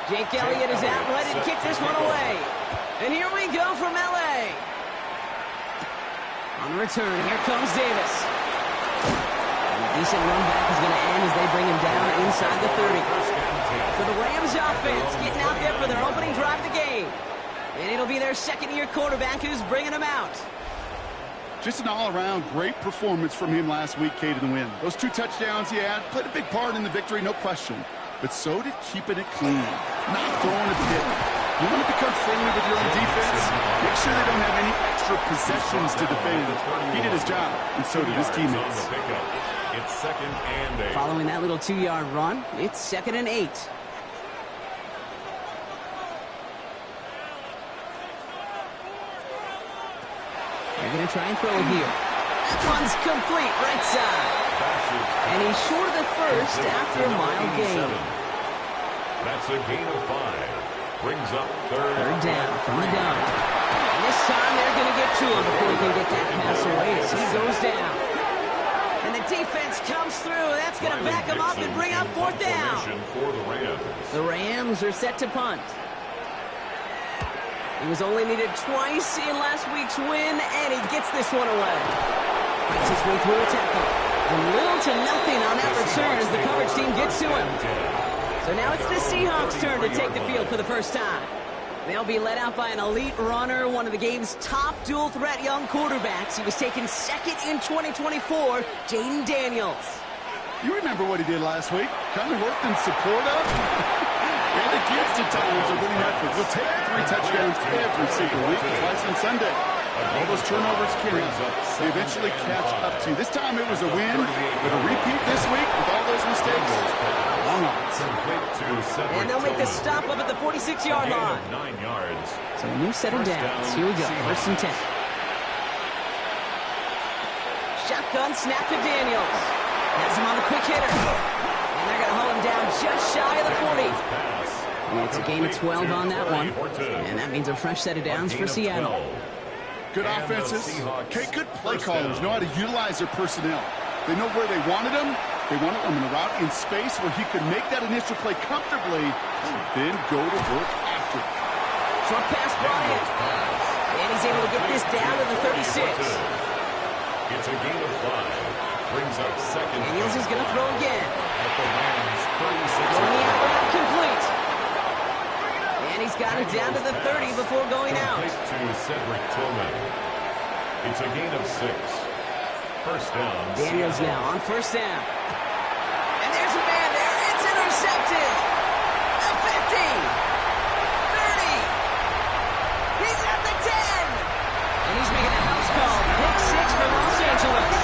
Jake Elliott is out, ready to kick this one away. And here we go from L.A. On the return, here comes Davis. And a decent run back is going to end as they bring him down inside the 30. So the Rams offense getting out there for their opening drive of the game. And it'll be their second-year quarterback who's bringing them out. Just an all-around great performance from him last week, Kate, in the win. Those 2 touchdowns he had played a big part in the victory, no question. But so did keeping it clean, not throwing a pick. You want to become friendly with your own defense? Make sure they don't have any extra possessions to defend. He did his job, and so did his teammates. It's 2nd and 8. Following that little 2-yard run, it's 2nd and 8. They're going to try and throw it here. That one's complete, right side. And he's short of the first after a mile gain. That's a gain of 5. Brings up third down from the gun. And this time they're going to get to him before he can get that pass away as he goes down. And the defense comes through. That's going to back him up and bring up 4th down. For the Rams. The Rams are set to punt. He was only needed twice in last week's win, and he gets this one away. Fights his way through a tackle. And little to nothing on that return as the coverage team gets to him. So now it's the Seahawks' turn to take the field for the first time. They'll be led out by an elite runner, one of the game's top dual-threat young quarterbacks. He was taken 2nd in 2024, Jaden Daniels. You remember what he did last week? Kind of worked in support of. And the kids at times are winning effort. We'll take 3 touchdowns every single week, twice on Sunday. All those turnovers carry up. They eventually catch up to you. This time it was a win, but a repeat this week with all those mistakes. Long odds. And they'll make the stop up at the 46-yard line. 9 yards. So a new set of downs. Here we go, 1st and 10. Shotgun snap to Daniels. Has him on the quick hitter. And they're going to hold him down just shy of the 40. And it's a gain of 12 on that one. And that means a fresh set of downs for Seattle. Good offenses. Okay, good play callers know how to utilize their personnel. They know where they wanted him. They wanted him in a route in space where he could make that initial play comfortably and then go to work after. Short pass brought in. And he's able to get this down to the 36. It's a gain of 5. Brings up 2nd. Daniels is going to throw again. At the Rams, 36. Going the out route complete. And he's got it down to the 30 before going out. To Cedric Tillman. It's a gain of 6. First down. Daniels now on 1st down. And there's a man there. It's intercepted. The 50. 30. He's at the 10. And he's making a house call. Pick 6 for Los Angeles.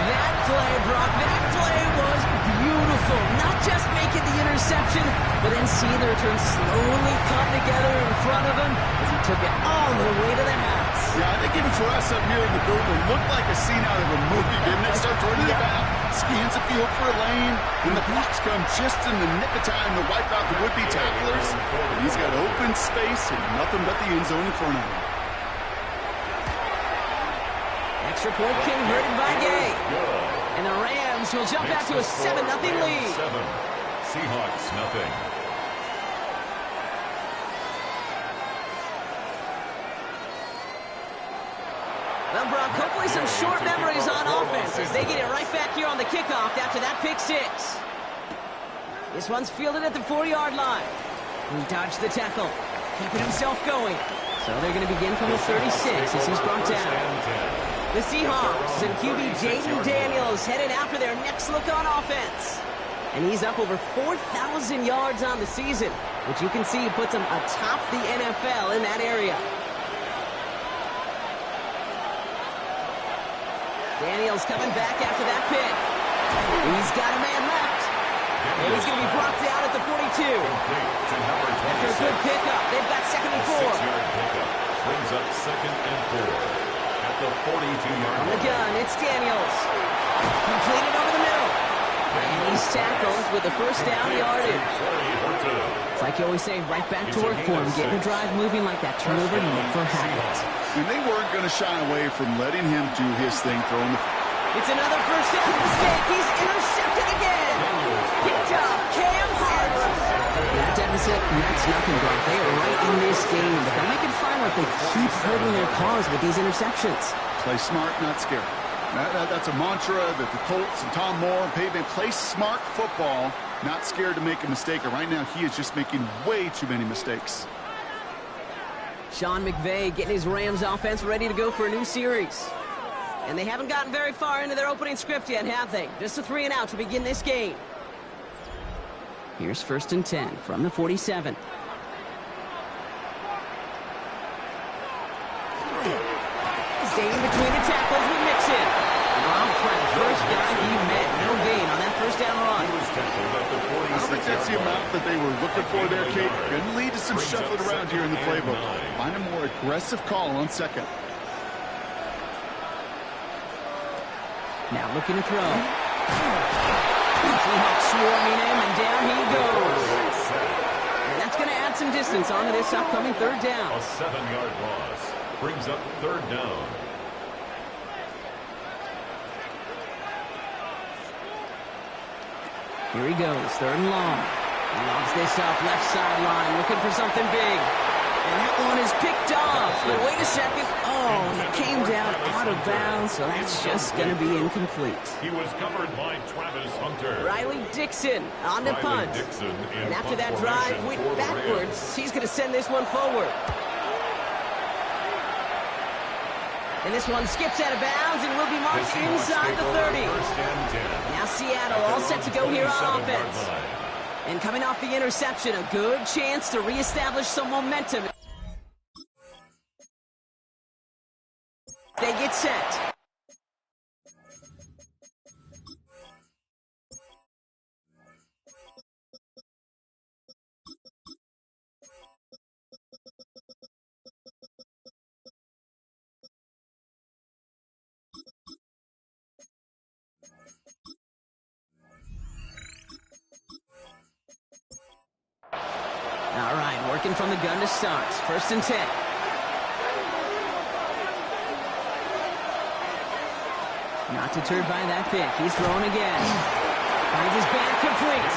That play, Brock, that play was beautiful. Not just making the interception, but then seeing the return slowly come together in front of him as he took it all the way to the house. Yeah, I think even for us up here in the booth, it looked like a scene out of a movie, didn't it? Start turning it back, skins the field for a lane, and the blocks come just in the nick of time to wipe out the would-be tacklers. And he's got open space and nothing but the end zone in front of him. Extra point converted by Gay. And the Rams will jump out to a 7-0 lead. 7. Seahawks, nothing. Well, Brock, hopefully some short memories on offense as they get it right back here on the kickoff after that pick 6. This one's fielded at the 4-yard line. He dodged the tackle, keeping himself going. So they're going to begin from the 36 as he's brought down. The Seahawks and QB Jaden Daniels headed out for their next look on offense. And he's up over 4,000 yards on the season, which you can see puts him atop the NFL in that area. Daniels coming back after that pick. He's got a man left. And he's going to be brought down at the 42. After a good pickup, they've got 2nd and 4. Brings up 2nd and 4. At the 42-yard line. On the gun, it's Daniels. Completed over the middle. And he's tackled with the first down yardage. It's like you always say, right back to work for him. Getting the drive moving like that turnover never happened. And they weren't going to shy away from letting him do his thing, throwing the... It's another first down mistake. He's intercepted again. Picked up. it, and that's nothing, Brock. They are right in this game, but they'll make it final if they keep hurting their cause with these interceptions. Play smart, not scared. That's a mantra that the Colts and Tom Moore and Pavement play smart football, not scared to make a mistake. And right now, he is just making way too many mistakes. Sean McVay getting his Rams offense ready to go for a new series. And they haven't gotten very far into their opening script yet, have they? Just a 3 and out to begin this game. Here's 1st and 10 from the 47. Staying between the tackles with Mixon. Rob Pratt, first guy he met. No gain on that first down run. I don't think that's the amount that they were looking for there, Kate. Going to lead to some shuffling around here in the playbook. Find a more aggressive call on second. Now looking to throw. Seahawks swarming him, and down he goes. And that's going to add some distance onto this upcoming 3rd down. A 7-yard loss brings up 3rd down. Here he goes, 3rd and long. He lobs this up, left sideline, looking for something big. And that one is picked off. But wait a second. Oh, he came down out of bounds, so that's just going to be incomplete. He was covered by Travis Hunter. Riley Dixon on the punt. And after that drive went backwards, he's going to send this one forward. And this one skips out of bounds and will be marked inside the 30. Now Seattle all set to go here on offense. And coming off the interception, a good chance to reestablish some momentum. They get set. All right, working from the gun to start. 1st and 10. Not deterred by that pick. He's throwing again. Finds his back complete.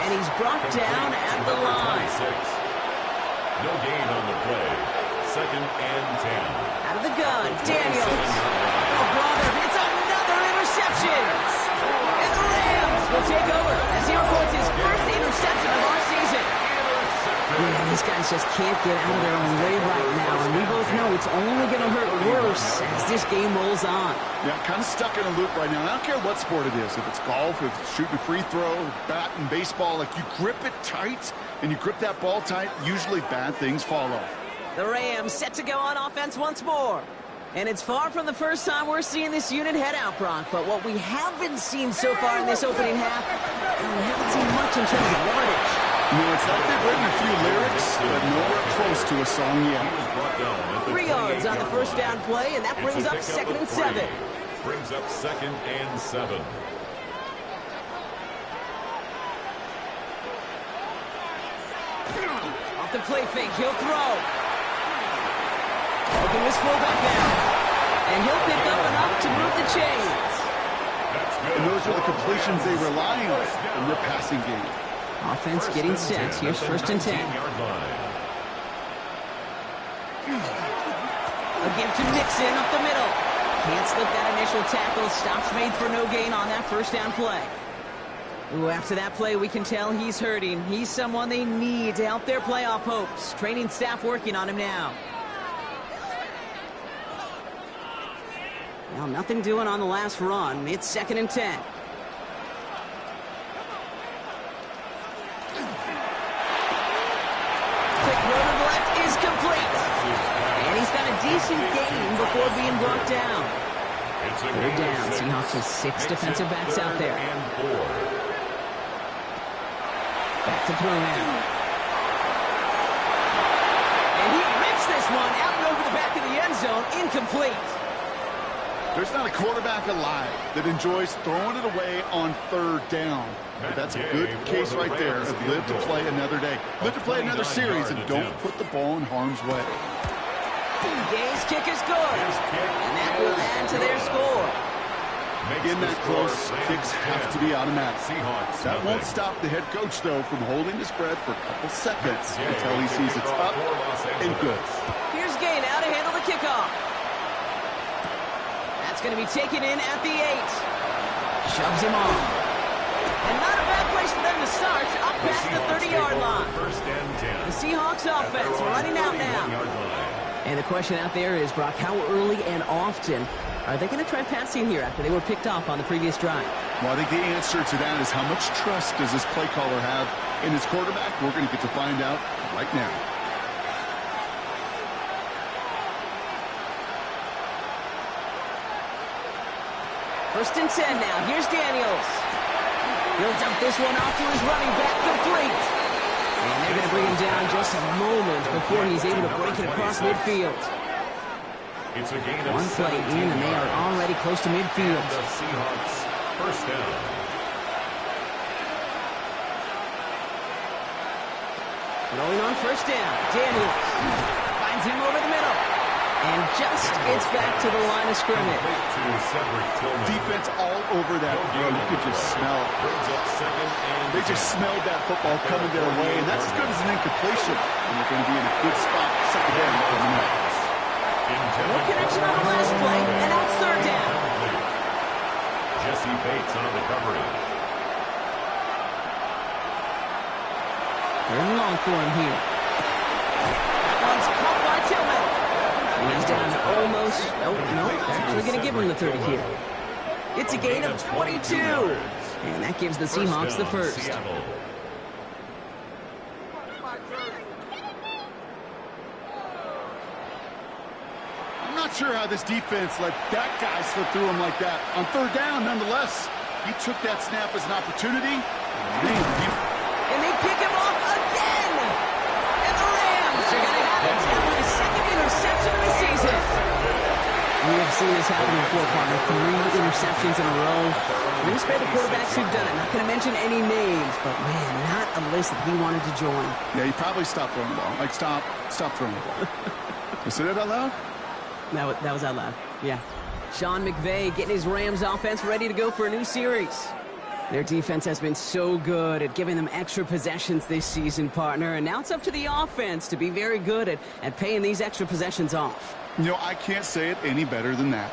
And he's brought down at the line. No gain on the play. 2nd and 10. Out of the gun, Daniels. Oh, brother, it's another interception. And the Rams will take over as he records his first interception of our season. Man, these guys just can't get out of their own way right now, and we both know it's only going to hurt worse as this game rolls on. Yeah, kind of stuck in a loop right now. I don't care what sport it is. If it's golf, if it's shooting a free throw, bat and baseball, like you grip it tight and you grip that ball tight, usually bad things follow. The Rams set to go on offense once more. And it's far from the first time we're seeing this unit head out, Brock. But what we haven't seen so far in this opening half, we haven't seen much in terms of yardage. You know, it's like they've written a few lyrics, but nowhere close to a song yet. 3 yards on the first down play, and that brings up 2nd and 7. Brings up 2nd and 7. Off the play fake, he'll throw. Looking his fullback now. And he'll pick up enough to move the chains. And those are the completions they rely on in their passing game. Offense getting set. Here's 1st and 10. A give to Mixon up the middle. Can't slip that initial tackle. Stops made for no gain on that first down play. Ooh, after that play, we can tell he's hurting. He's someone they need to help their playoff hopes. Training staff working on him now. Well, nothing doing on the last run. It's 2nd and 10. Quick throw to the left is complete. And he's got a decent gain before being brought down. 3rd down. Seahawks with 6 defensive backs out there. Back to throw now. And he rips this one out and over the back of the end zone. Incomplete. There's not a quarterback alive that enjoys throwing it away on 3rd down. But that's a good case right there of live to play another day. Live to play another series and don't put the ball in harm's way. Gay's kick is good. And that will add to their score. In that close, kicks have to be automatic. Seahawks. That won't stop the head coach, though, from holding his breath for a couple seconds until he sees it's up and good. Here's Gay now to handle the kickoff. That's going to be taken in at the 8. Shoves him off. And not a bad place for them to start, up past the 30-yard line. First and 10. The Seahawks offense running out now. And the question out there is, Brock, how early and often are they going to try passing here after they were picked off on the previous drive? Well, I think the answer to that is how much trust does this play caller have in his quarterback? We're going to get to find out right now. First and 10 now. Here's Daniels. He'll dump this one off to his running back, complete. And they're going to bring him down just a moment before he's able to break it across midfield. It's a gain of One play in, and they are already close to midfield. The Seahawks first down. Going on first down. Daniels finds him over the middle. And just gets back to the line of scrimmage. Defense all over that throw. You could just smell it. They just smelled that football coming their way, and that's as good as an incompletion. And they're going to be in a good spot. Second down coming up. No connection on the last play, and now it's third down. Jesse Bates on the coverage. Third and long for him here. That one's caught by Tillman. And he's down to almost, no, they're actually going to give him the 30 here. It's a gain of 22. And that gives the Seahawks the first. I'm not sure how this defense let that guy slip through him like that. On third down, nonetheless, he took that snap as an opportunity. And they pick him off again. And the Rams are going to have it down with his second interception of the season. We have seen this happen before, partner. 3 interceptions in a row. We're going to spare the quarterbacks who've done it. Not going to mention any names, but man, not a list that he wanted to join. Yeah, he probably stopped throwing the ball. Like, stop throwing the ball. You say that out loud? That was out loud. Yeah. Sean McVay getting his Rams offense ready to go for a new series. Their defense has been so good at giving them extra possessions this season, partner. And now it's up to the offense to be very good at paying these extra possessions off. You know, I can't say it any better than that.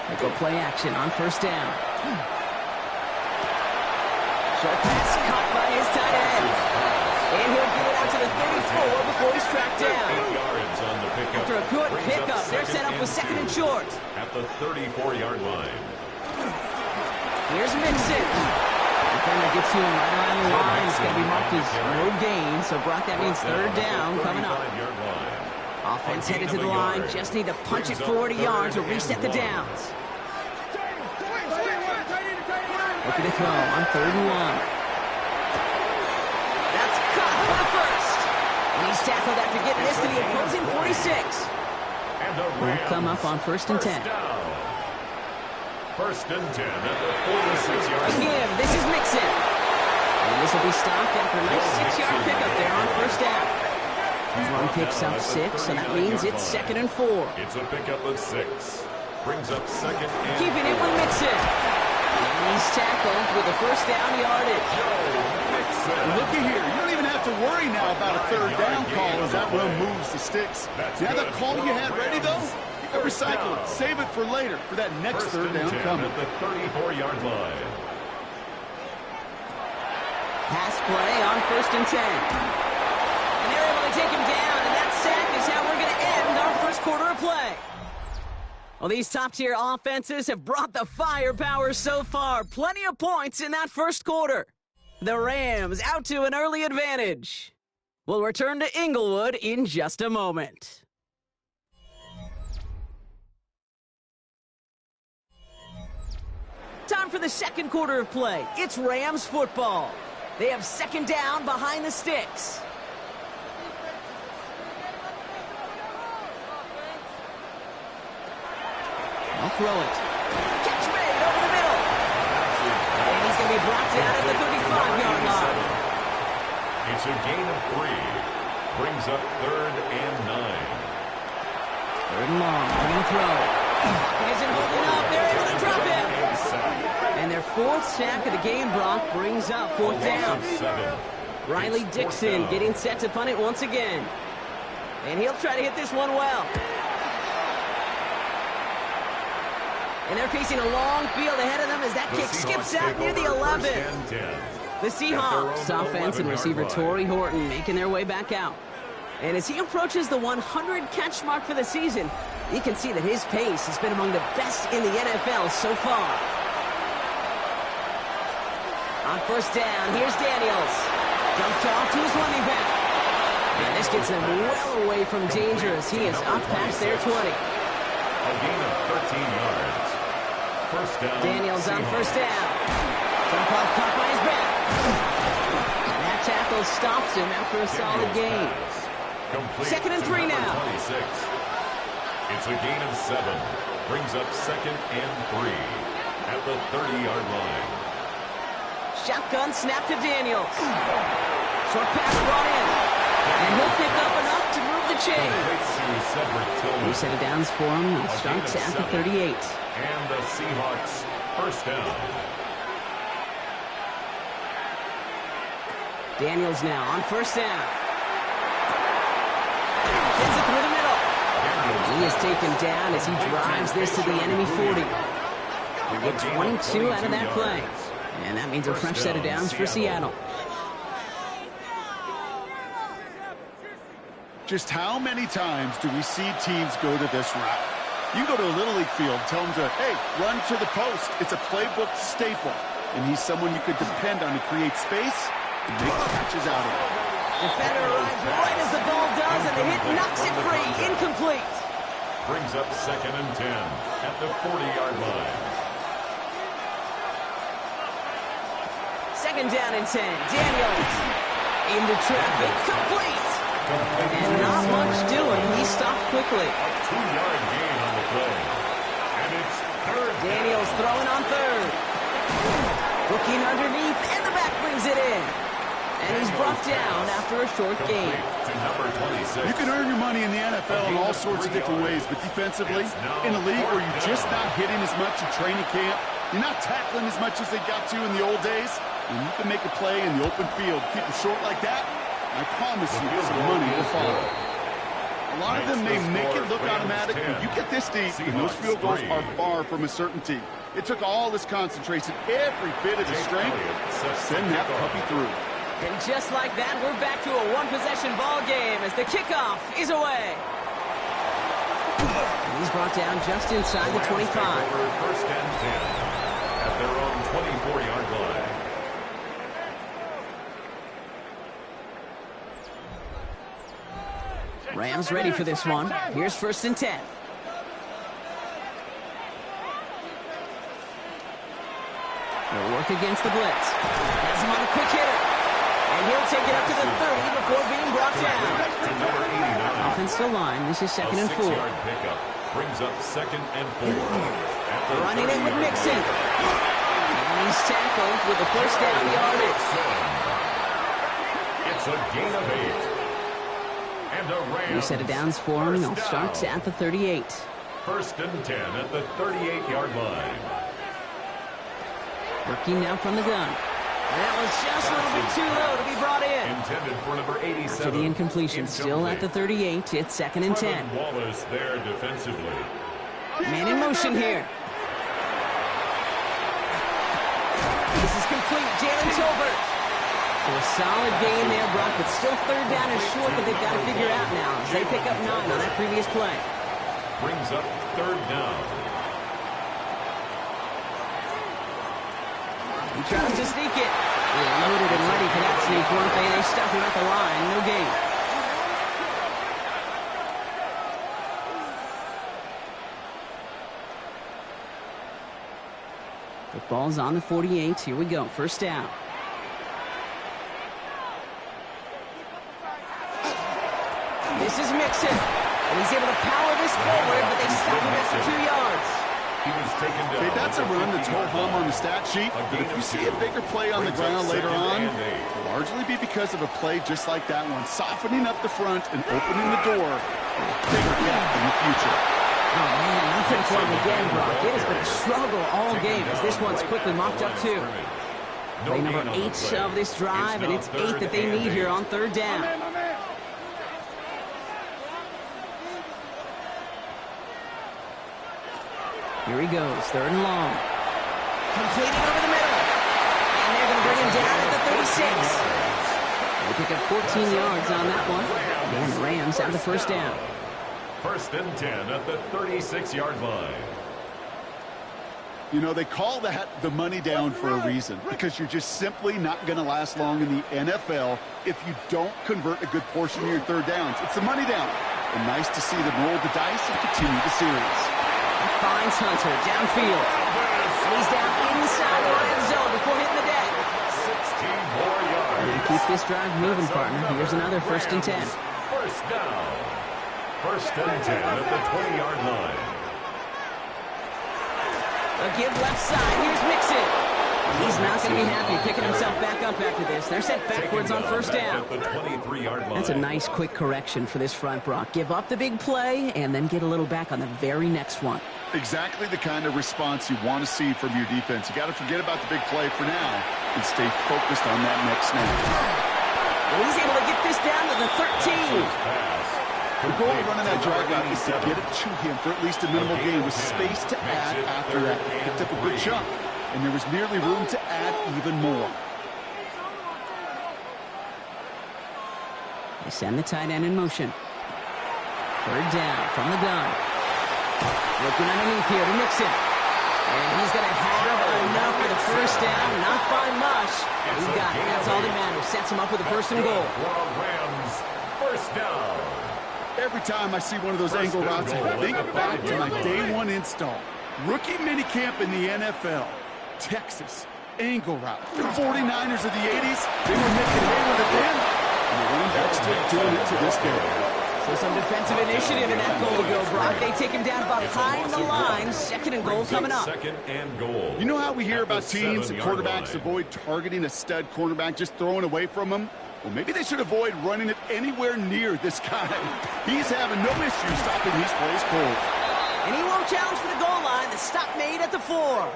They go play action on first down. Short pass caught by his tight end. And he'll get it out to the 34 before he's tracked down. After a good pickup, they're set up with second and short. At the 34-yard line. Here's Mixon. Defender gets to him right around the line. It's going to be marked as no gain. So, Brock, that means third down coming up. Offense headed to the line. Just need to punch it 40 yards to reset the downs. Looking to throw on third and 1. That's caught for the first. And he's tackled after getting this to the opposing 46. Will come up on first and 10. First and 10 at the 46-yard line. Again, this is Mixon. And this will be stopped after a nice 6-yard pickup there on first down. His run picks up 6, so that means it's second and 4. It's a pickup of 6. Brings up second and keeping it with Mixon. And he's tackled with a first down yardage. Looky here. You don't even have to worry now about a third down call as that run moves the sticks. Now that call you had ready, though, you can recycle it. Save it for later, for that next third down coming. At the 34-yard line. Pass play on first and 10. And they're able to take him down, and that sack is how we're going to end our first quarter of play. Well, these top-tier offenses have brought the firepower so far. Plenty of points in that first quarter. The Rams out to an early advantage. We'll return to Inglewood in just a moment. Time for the second quarter of play. It's Rams football. They have second down behind the sticks. I'll throw it. Catch made over the middle. And he's going to be brought down at the 35-yard line. It's a gain of 3. Brings up third and 9. Third and long. They're going to throw. He isn't holding up. They're able to drop him. And their fourth sack of the game, Brock, brings up fourth down. Riley Dixon getting set to punt it once again. And he'll try to hit this one well. And they're facing a long field ahead of them as that kick skips out near the 11. The Seahawks offense and receiver Torrey Horton making their way back out. And as he approaches the 100-catch mark for the season, you can see that his pace has been among the best in the NFL so far. On first down, here's Daniels. Dumped off to his running back. And this gets them well away from danger as he is up past their 20. A gain of 13 yards. First down. Daniels on first down. Dump off caught by his back. And that tackle stops him after a solid gain. Second and 3 now. 26. It's a gain of 7. Brings up second and 3 at the 30-yard line. Shotgun snap to Daniels. Short pass brought in. And he'll pick up enough to move the chain. We set it downs for him. He starts at the 38. And the Seahawks first down. Daniels now on first down. Gets it through the middle. He is taken down as he drives this to the enemy 40. They get 22 out of that play. And that means a fresh set of downs for Seattle. Just how many times do we see teams go to this route? You go to a Little League field, tell them to, hey, run to the post. It's a playbook staple. And he's someone you could depend on to create space and make catches out of it. Defender arrives right as the ball does, and the hit knocks it free. Incomplete. Brings up second and 10 at the 40-yard line. Second down and 10. Daniels into traffic. Complete. And not much doing. He stopped quickly. A 2-yard gain on the play. And it's third. Daniels throwing on third. Looking underneath, and the back brings it in. And he's brought down after a short gain. You can earn your money in the NFL in all sorts of different ways, but defensively, in a league where you're just not hitting as much in training camp, you're not tackling as much as they got to in the old days, and you can make a play in the open field, keep it short like that, I promise you some money will follow. A lot of them may make it look automatic, but you get this deep, and those field goals are far from a certainty. It took all this concentration, every bit of his strength, to send that puppy through. And just like that, we're back to a one-possession ball game as the kickoff is away. And he's brought down just inside the 25. First and 10 at their own 24-yard line. Rams ready for this one. Here's first and 10. He'll work against the blitz. Has him on a quick hitter. And he'll take it up to the 30 before being brought down. Offensive line, this is second and 4. Pickup brings up second and 4. Running in with Mixon. And he's tackled with the first down yardage. It's a gain of 8. And a Rams. We set it downs for him. They'll start at the 38. First and 10 at the 38-yard line. Working now from the gun. And that was just a little bit too low to be brought in. Intended for number 87. After the incompletion, still at the 38. It's second and 10. Wallace there defensively. Man in motion here. This is complete. Jalen Tolbert. So a solid gain there, Brock, but still third down and short that they've got to figure out now as they pick up 9 on that previous play. Brings up third down. He tries to sneak it. They're loaded and ready for that sneak, weren't they? They stop him at the line. No gain. The ball's on the 48. Here we go. First down. This is Mixon. And he's able to power this forward, but they stop him after 2 yards. He was taken down. Okay, that's a run that's ho hum on the stat sheet, but if you see a bigger play on the ground later on, it'll largely be because of a play just like that one, softening up the front and opening the door for a bigger gap in the future. Oh, man, nothing for him again, Brock. It has been a struggle all game as this one's quickly mopped up, too. Play number 8 of this drive, and it's 8 that they need here on third down. Here he goes, third and long. Completed over the middle. And they're going to bring him down at the 36. They pick up 14 yards on that one. And the Rams have the first down. First and 10 at the 36-yard line. You know, they call that the money down for a reason, because you're just simply not going to last long in the NFL if you don't convert a good portion of your third downs. It's the money down. And nice to see them roll the dice and continue the series. Finds Hunter downfield. And he's down inside the red zone before hitting the deck. 16 more yards. And keep this drive moving, partner. Here's another first and 10. First down. First and 10 at the 20-yard line. A give left side. Here's Mixon. And he's not going to be happy picking himself back up after this. They're set backwards on first down. At the 23-yard line. That's a nice quick correction for this front, Brock. Give up the big play and then get a little back on the very next one. Exactly the kind of response you want to see from your defense. You got to forget about the big play for now and stay focused on that next snap. And he's able to get this down to the 13. The goal of running that drag route is to get it to him for at least a minimal gain with space to add after that. Picked up a good chunk, and there was nearly room to add even more. They send the tight end in motion. Third down from the gun. Looking underneath here to Mixon. And he's going to have enough for the first down. Not by much. He got it. That's all that matters. Sets him up with a first and goal. Rams, first down. Every time I see one of those angle routes, I think back to my day one install. Rookie minicamp in the NFL. Texas, angle route. The 49ers of the 80s, they were making hay with it then. And the running back's still doing it to this day. So some defensive initiative in that goal to go, Brock. They take him down behind the line. Second and goal coming up. Second and goal. You know how we hear about teams and quarterbacks avoid targeting a stud cornerback, just throwing away from him? Well, maybe they should avoid running it anywhere near this guy. He's having no issue stopping these plays cold. And he won't challenge for the goal line. The stop made at the 4.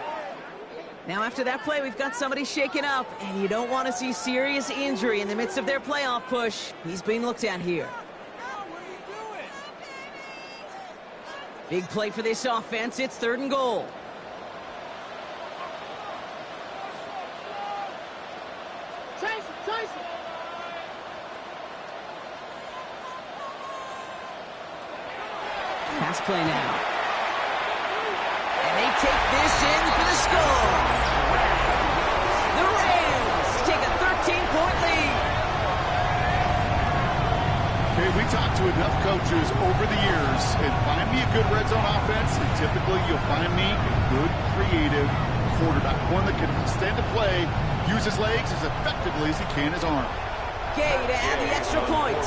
Now, after that play, we've got somebody shaken up, and you don't want to see serious injury in the midst of their playoff push. He's being looked at here. Big play for this offense. It's third and goal. Pass play now. And they take this in for the score. The Rams take a 13-point lead. Okay, we talked to enough coaches over the years, and find me a good red zone offense, and typically you'll find me a good, creative quarterback. One that can extend a play, use his legs as effectively as he can his arm. Gay to add the extra point.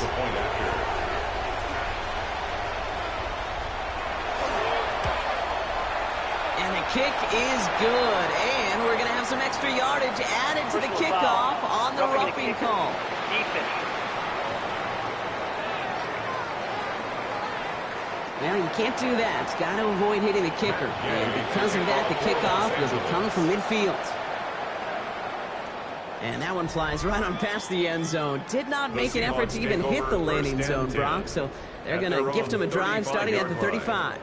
And the kick is good. And we're going to have some extra yardage added to the kickoff on the roughing call. Well, you can't do that. Got to avoid hitting the kicker. And because of that, the kickoff will be coming from midfield. And that one flies right on past the end zone. Did not make an effort to even hit the landing zone, Brock. So they're going to gift him a drive starting at the 35.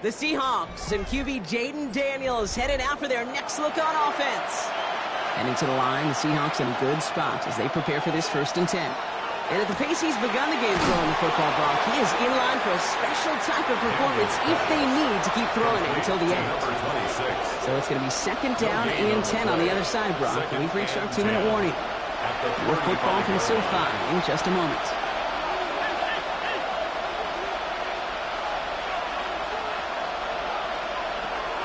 The Seahawks and QB Jaden Daniels headed out for their next look on offense. Heading to the line, the Seahawks in a good spot as they prepare for this first and 10. And at the pace he's begun the game throwing the football, Brock, he is in line for a special type of performance if they need to keep throwing it until the end. So it's going to be second down and 10 on the other side, Brock. We've reached our 2-minute warning. More football from SoFi in just a moment.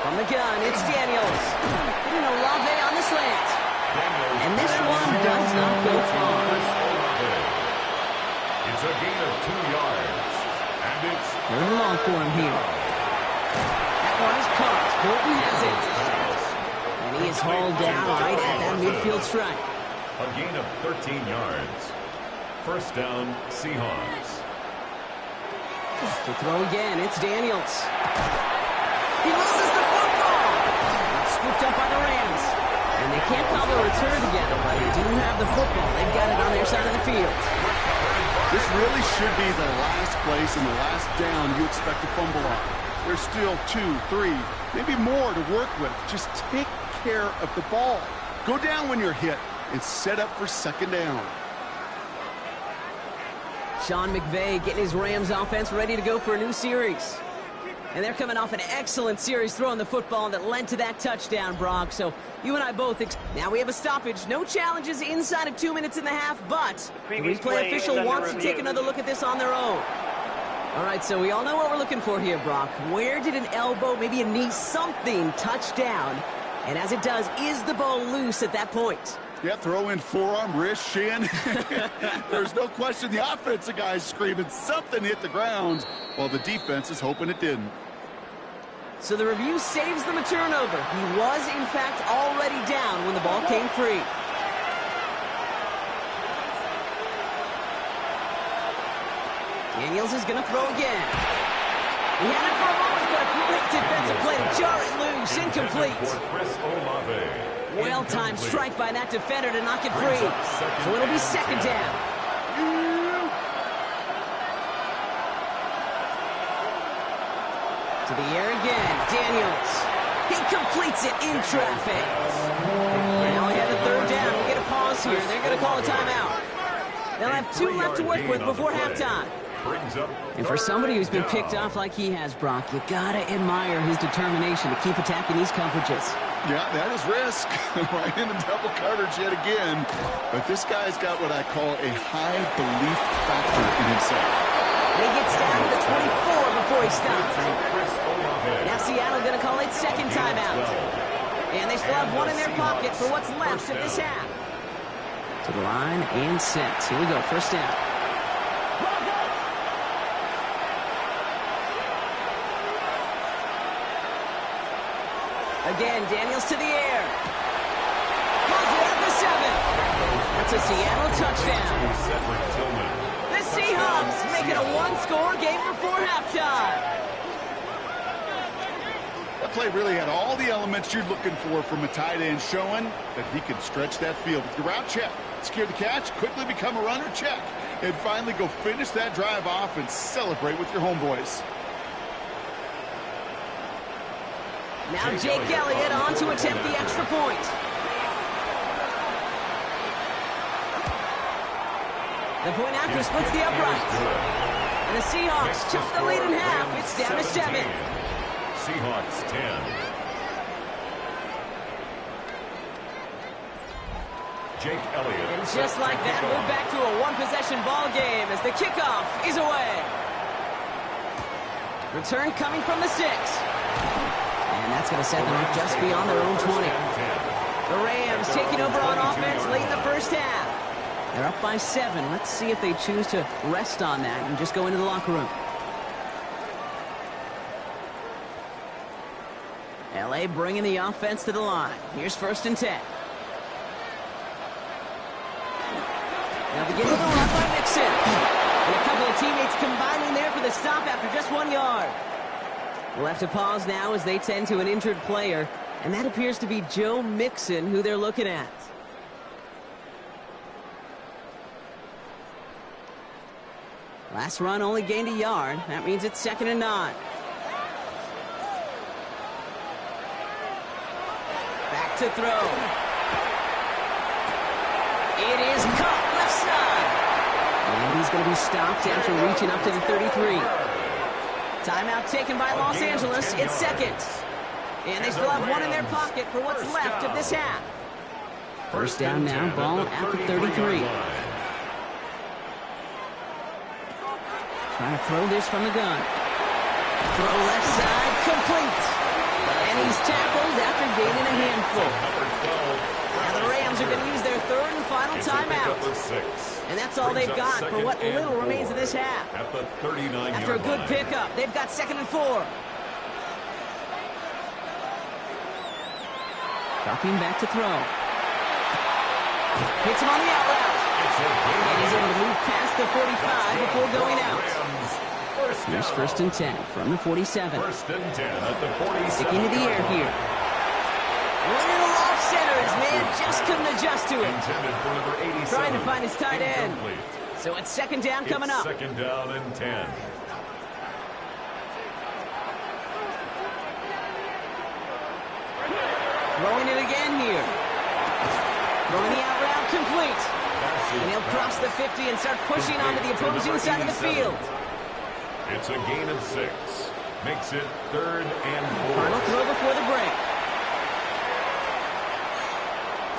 From the gun, it's Daniels. Putting Olave on the slant. And this one does not go far. It's a gain of 2 yards. And it's third and long for him here. That one is caught. Bolton has it. And he is hauled down right at that midfield strike. A gain of 13 yards. First down, Seahawks. To throw again, it's Daniels. He loses the football. It's scooped up by the Rams. And they can't call the return together, but they do have the football. They've got it on their side of the field. This really should be the last place and the last down you expect to fumble on. There's still 2, 3, maybe more to work with. Just take care of the ball. Go down when you're hit and set up for second down. Sean McVay getting his Rams offense ready to go for a new series. And they're coming off an excellent series throwing the football that led to that touchdown, Brock. So you and I both... Now we have a stoppage. No challenges inside of 2 minutes and a half, but the replay official wants to take another look at this on their own. All right, so we all know what we're looking for here, Brock. Where did an elbow, maybe a knee, something touch down? And as it does, is the ball loose at that point? Yeah, throw in forearm, wrist, shin. There's no question the offensive guy's screaming something hit the ground while the defense is hoping it didn't. So the review saves them a turnover. He was, in fact, already down when the ball came free. Daniels is going to throw again. He had it for a moment, but a great defensive play to jar it loose. Incomplete. Well-timed strike by that defender to knock it free. So it'll be second down. To the air again, Daniels. He completes it in traffic. Now we have the third down. We'll get a pause here. They're going to call a timeout. They'll have 2 left to work with before halftime. And for somebody who's been picked off like he has, Brock, you gotta admire his determination to keep attacking these coverages. Yeah, that is risk. Right into double coverage yet again. But this guy's got what I call a high belief factor in himself. And he gets down to the 24 before he stops. Now Seattle gonna call it second timeout. And they still have one in their pocket for what's left of this half. To the line and set. Here we go, first down. Again, Daniels to the air. Pulls it at the 7. That's a Seattle touchdown. The Seahawks make it a one-score game before halftime. That play really had all the elements you're looking for from a tight end, showing that he can stretch that field with your route check, secure the catch, quickly become a runner check, and finally go finish that drive off and celebrate with your homeboys. Now Jake Elliott on to attempt the extra point. The point after splits the upright. And the Seahawks chop the lead in half. It's down to 7. Seahawks 10. Jake Elliott. And just like that, we're back to a one-possession ball game as the kickoff is away. Return coming from the 6. And that's going to set them up just beyond their own 20. The Rams taking over on offense late in the first half. They're up by 7. Let's see if they choose to rest on that and just go into the locker room. L.A. bringing the offense to the line. Here's first and 10. Now beginning the run by Mixon. And a couple of teammates combining there for the stop after just 1 yard. We'll have to pause now as they tend to an injured player, and that appears to be Joe Mixon, who they're looking at. Last run only gained a yard. That means it's 2nd and 9. Back to throw. It is caught left side. And he's going to be stopped after reaching up to the 33. Timeout taken by Los Angeles. It's 2nd. And they still have one in their pocket for what's left of this half. First down now, ball at the 33. Trying to throw this from the gun. Throw left side, complete. And he's tackled after gaining a handful. Now the Rams are going to use their third and final timeout. And that's all they've got for what little remains of this half. After a good pickup, they've got 2nd and 4. Dropping back to throw. Hits him on the out route. And he's able to move past the 45 before going out. Here's first and 10 from the 47. First and 10 at the 47. Sticking to the air here. Little off center. His man just couldn't adjust to it. Intended for number 87. Trying to find his tight end. Incomplete. So it's second down coming up. Second down and 10. Throwing it again here. Throwing the out route complete. And he'll cross the 50 and start pushing onto the opposing side of the field. It's a gain of 6. Makes it third and 4. Final throw before the break.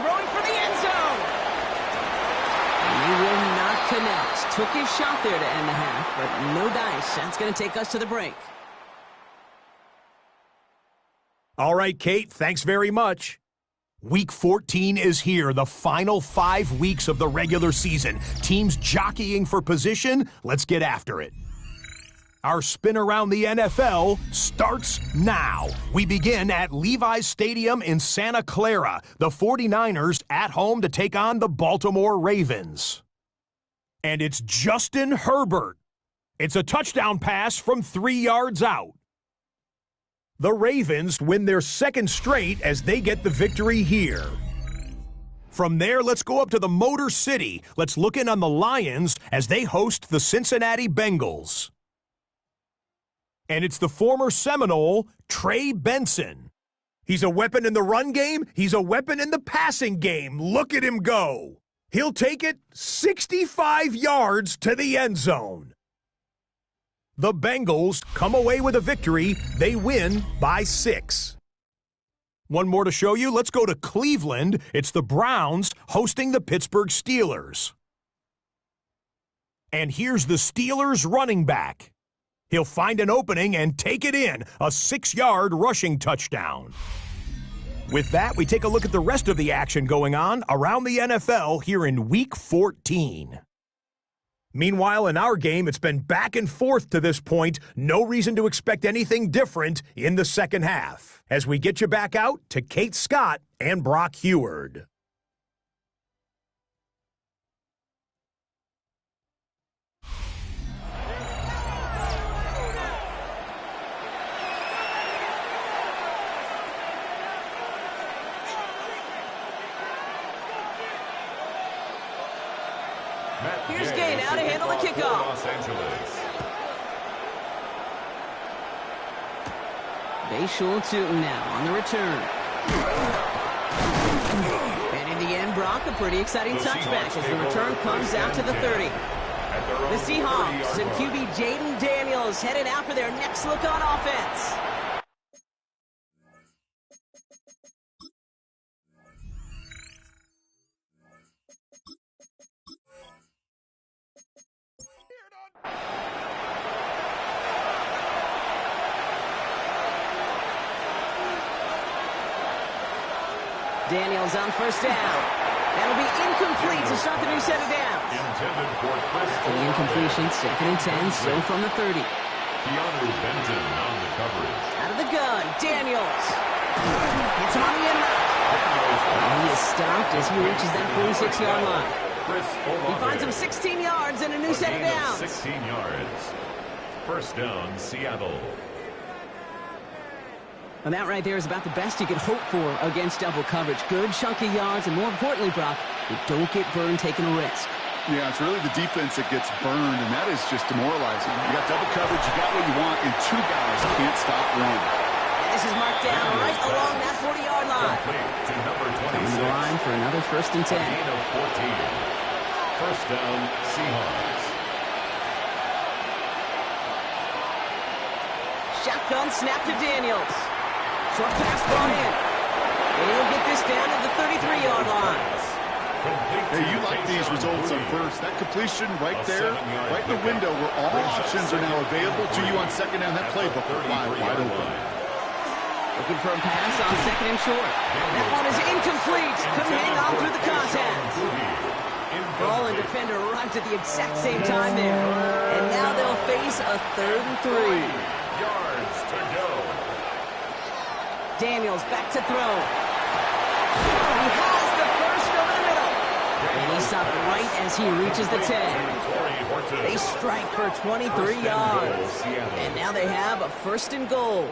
Throwing for the end zone. And he will not connect. Took his shot there to end the half, but no dice. That's going to take us to the break. All right, Kate, thanks very much. Week 14 is here, the final 5 weeks of the regular season. Teams jockeying for position. Let's get after it. Our spin around the NFL starts now. We begin at Levi's Stadium in Santa Clara. The 49ers at home to take on the Baltimore Ravens. And it's Justin Herbert. It's a touchdown pass from 3 yards out. The Ravens win their second straight as they get the victory here. From there, let's go up to the Motor City. Let's look in on the Lions as they host the Cincinnati Bengals. And it's the former Seminole, Trey Benson. He's a weapon in the run game. He's a weapon in the passing game. Look at him go. He'll take it 65 yards to the end zone. The Bengals come away with a victory. They win by 6. One more to show you. Let's go to Cleveland. It's the Browns hosting the Pittsburgh Steelers. And here's the Steelers running back. He'll find an opening and take it in. A 6-yard rushing touchdown. With that, we take a look at the rest of the action going on around the NFL here in Week 14. Meanwhile, in our game, it's been back and forth to this point. No reason to expect anything different in the second half. As we get you back out to Kate Scott and Brock Heward. Here's Gay now to handle the kickoff. Los Angeles. Bayshul Tootin now on the return. And in the end, Brock, a pretty exciting touchback as the return comes out to the 30. The Seahawks and QB Jaden Daniels headed out for their next look on offense. Daniels on first down. That'll be incomplete to start the new set of downs. Intended for Chris. To the incompletion, second and 10, so from the 30. Keanu Benton on the coverage. Out of the gun, Daniels. Hits him on the end route. And he is stopped as he reaches that 46-yard line. He finds him 16 yards and a new set of downs. 16 yards. First down, Seattle. And that right there is about the best you could hope for against double coverage. Good chunky yards, and more importantly, Brock, you don't get burned taking a risk. Yeah, it's really the defense that gets burned, and that is just demoralizing. You got double coverage, you got what you want, and 2 guys can't stop one. And this is marked down right along that 40-yard line. To number 26. Coming to the line for another first and 10. Gain of 14. First down, Seahawks. Shotgun snap to Daniels. Short pass brought in. And he'll get this down at the 33-yard line. Hey, you like these results on first. That completion right there, right in the window where all options are now available to you on second down. That playbook will fly wide open. Looking for a pass on second and short. That one is incomplete. Couldn't hang on through the contact. Ball and defender arrived at the exact same time there. And now they'll face a 3rd and 3. Yards to go. Daniels back to throw. He has the first over the middle. And he stopped right as he reaches the 10. They strike for 23 yards. And now they have a 1st and goal.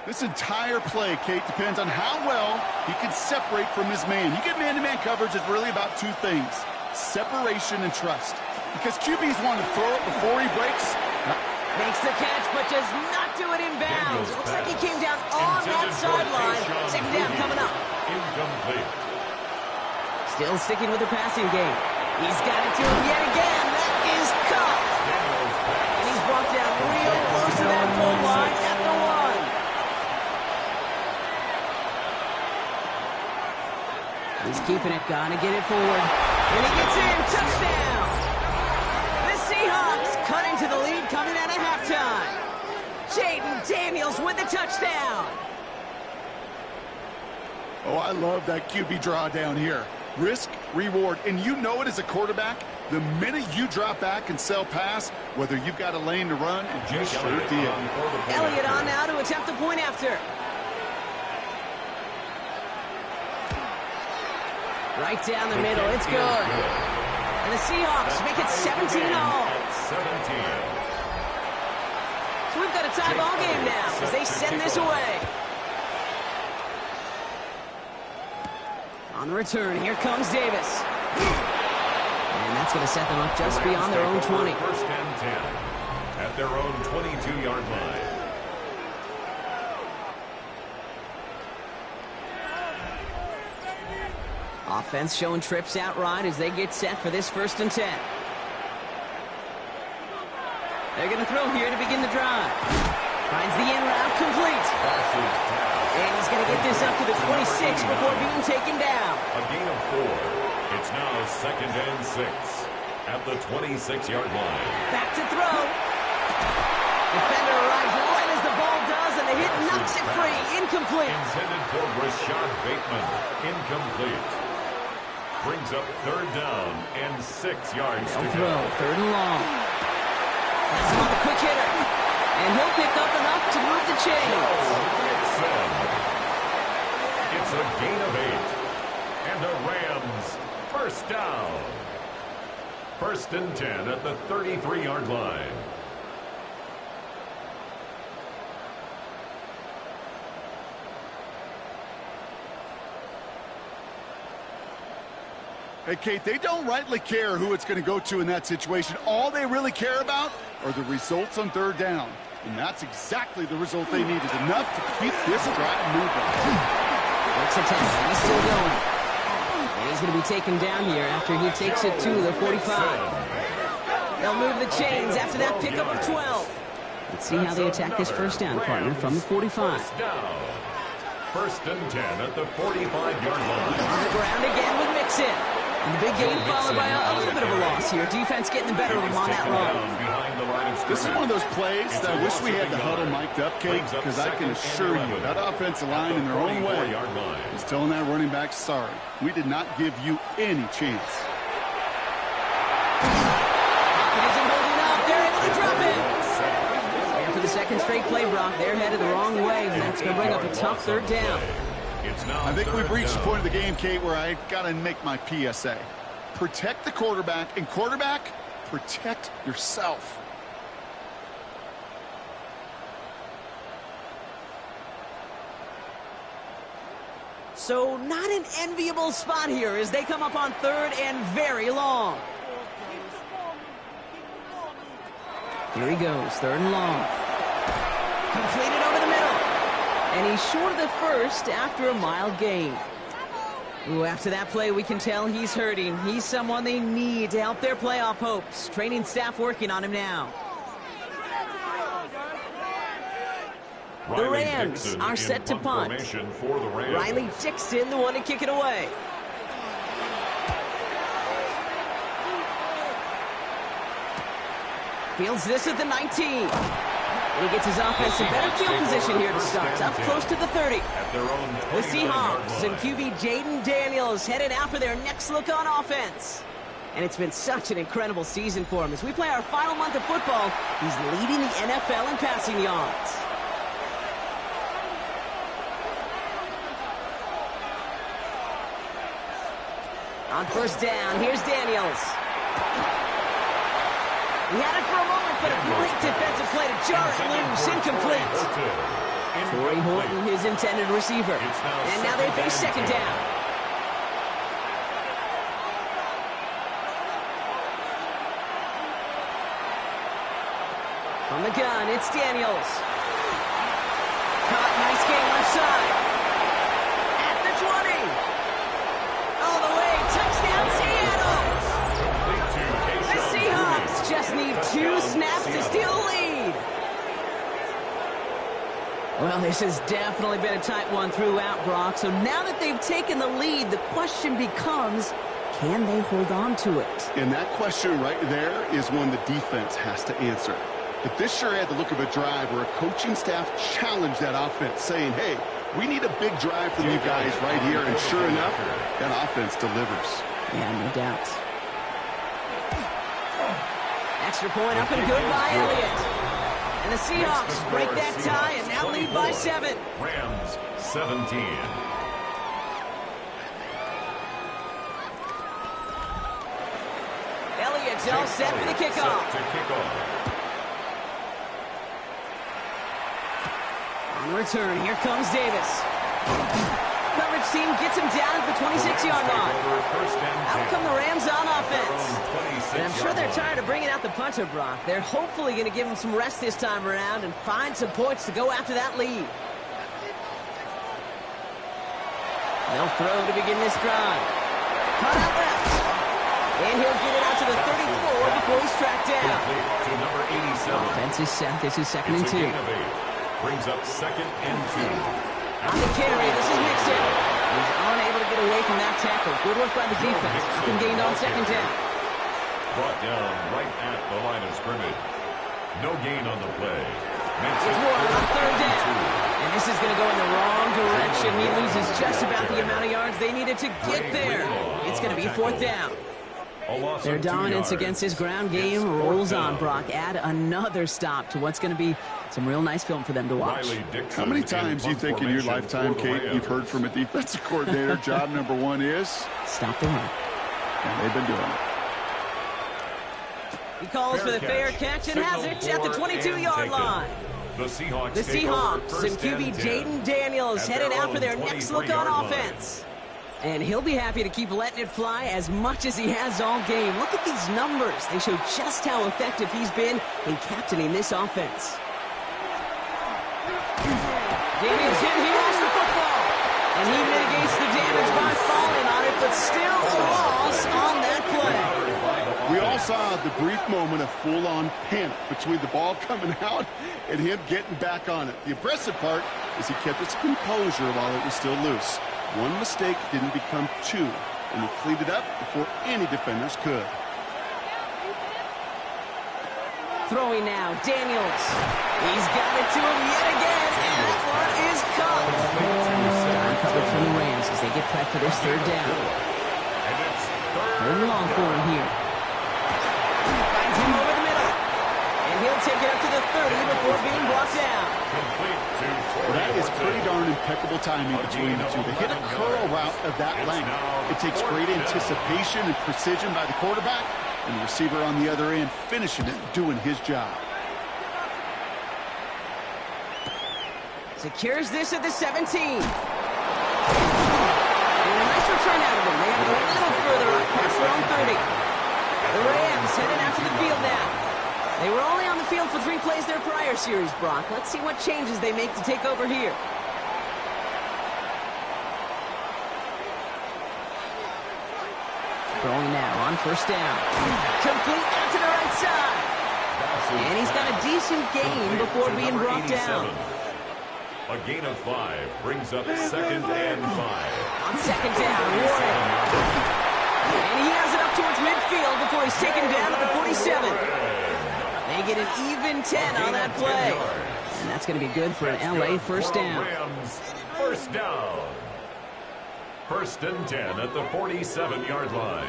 This entire play, Kate, depends on how well he can separate from his man. You get man-to-man coverage, it's really about two things, separation and trust. Because QBs want to throw it before he breaks. Makes the catch, but does not do it in bounds. Looks like he came down on that sideline. 2nd down coming up. Incomplete. Still sticking with the passing game. He's got it to him yet again. That is caught. And he's brought down real close to that goal line at the 1. He's keeping it, gonna get it forward. And he gets in, touchdown! The Seahawks cut into the lead coming out of halftime. Jaden Daniels with the touchdown. Oh, I love that QB draw down here. Risk, reward, and you know it as a quarterback. The minute you drop back and sell pass, whether you've got a lane to run, and you sure did. Elliott on now to attempt the point after. Right down the middle, it's good. And the Seahawks make it 17-all. So we've got a tie ball game now as they send this away. On the return, here comes Davis. And that's going to set them up just beyond their own 20. 1st and 10 at their own 22-yard line. Offense showing trips out right as they get set for this 1st and 10. They're going to throw here to begin the drive. Finds the in route complete. And he's going to get this up to the 26 before being taken down. A gain of 4. It's now 2nd and 6 at the 26-yard line. Back to throw. Defender arrives right as the ball does, and the hit knocks it free. Incomplete. Intended for Rashad Bateman. Incomplete. Brings up 3rd down and 6 yards to throw, go. 3rd and long. That's him on the quick hitter. And he'll pick up enough to move the chains. It's a gain of 8. And the Rams 1st down. 1st and 10 at the 33-yard line. Hey, Kate, they don't rightly care who it's going to go to in that situation. All they really care about are the results on 3rd down. And that's exactly the result they needed. Enough to keep this drive moving. Next attempt. He's still going. And he's going to be taken down here after he takes it to the 45. They'll move the chains after that pickup of 12. Let's see how they attack this 1st down, partner, from the 45. 1st and 10 at the 45-yard line. On the ground again with Mixon. And the big gain followed by a little bit of a loss here. Defense getting the better of them on that run. This is one of those plays that I wish we had the huddle mic'd up, Kate, because I can assure you that offensive line in their own way is telling that running back, sorry, we did not give you any chance. It isn't holding up. They're able to drop it. And for the 2nd straight play, Brock, they're headed the wrong way. And that's going to bring up a tough 3rd down. I think we've reached the point of the game, Kate, where I got to make my PSA. Protect the quarterback, and quarterback, protect yourself. So not an enviable spot here as they come up on 3rd and very long. Here he goes, 3rd and long. Completed over the middle. And he's short of the 1st after a mild gain. Ooh, after that play, we can tell he's hurting. He's someone they need to help their playoff hopes. Training staff working on him now. The Rams are set to punt. Riley Dixon, the one to kick it away. Fields this at the 19. And he gets his offense in better field position here to start. Up close to the 30. The Seahawks and QB Jaden Daniels headed out for their next look on offense. And it's been such an incredible season for him. As we play our final month of football, he's leading the NFL in passing yards. On first down, here's Daniels. He had it for a moment, but a great defensive play to jar it loose. Incomplete. Torrey Horton, his intended receiver. And now they face second down. From the gun, it's Daniels. Caught, nice game left side. At the 20. All the way, touchdown Seattle. The Seahawks just need 2 snaps to steal the lead. Well, this has definitely been a tight one throughout, Brock. So now that they've taken the lead, the question becomes, can they hold on to it? And that question right there is one the defense has to answer. But this sure had the look of a drive where a coaching staff challenged that offense, saying, hey, we need a big drive from you guys right here. And sure enough, that offense delivers. Yeah, no doubt. Extra point up and good by Elliott. And the Seahawks break that tie and now lead by 7. Rams 17. Elliott's all set for the kickoff. On return, here comes Davis. Coverage team gets him down at the 26-yard line. Out come the Rams on offense. And I'm sure they're tired of bringing out the punter, Brock. They're hopefully going to give him some rest this time around and find some points to go after that lead. They'll throw to begin this drive. Cut out left. And he'll get it out to the 34 before he's tracked down. To number 87. Offense is set. This is 2nd and 2. Brings up 2nd and 2. On the carry, this is Mixon. He's unable to get away from that tackle. Good work by the defense. Nothing gained on 2nd down. Brought down right at the line of scrimmage. No gain on the play. It's Warren on 3rd down. And this is going to go in the wrong direction. He loses just about the amount of yards they needed to get there. It's going to be 4th down. Their dominance against his ground game rolls on, Brock. Add another stop to what's going to be some real nice film for them to watch. How many times do you think in your lifetime, Kate, you've heard from a defensive coordinator, job number 1 is? Stop the run. And they've been doing it. He calls for the fair catch and has it at the 22-yard line. The Seahawks and QB Jaden Daniels headed out for their next look on offense. And he'll be happy to keep letting it fly as much as he has all game. Look at these numbers. They show just how effective he's been in captaining this offense. Daniels hit, he lost the football. And he mitigates the damage by falling on it, but still a loss on that play. We all saw the brief moment of full-on panic between the ball coming out and him getting back on it. The impressive part is he kept his composure while it was still loose. One mistake didn't become 2, and he cleaned it up before any defenders could. Throwing now, Daniels. He's got it to him yet again, and that one is caught. Time covered from the Rams as they get prepped for this 3rd down. 3rd and long for him here. Finds him over the middle, and he'll take it up to the 30 before being brought down. Well, that is pretty darn impeccable timing between the two. To hit a curl route of that length, it takes great anticipation and precision by the quarterback, and the receiver on the other end finishing it, doing his job. Secures this at the 17. And a nice return out of them. They have it a little further up past their own 30. The Rams headed out to the field now. They were only on the field for 3 plays their prior series, Brock. Let's see what changes they make to take over here. Throwing now on first down. Complete out to the right side. And he's got a decent gain before being brought down. A gain of 5 brings up 2nd and 5. On 2nd down, Warren. And he has it up towards midfield before he's taken down at the 47. They get an even 10 on that play. And that's going to be good for an LA first down. Rams first down. 1st and 10 at the 47-yard line.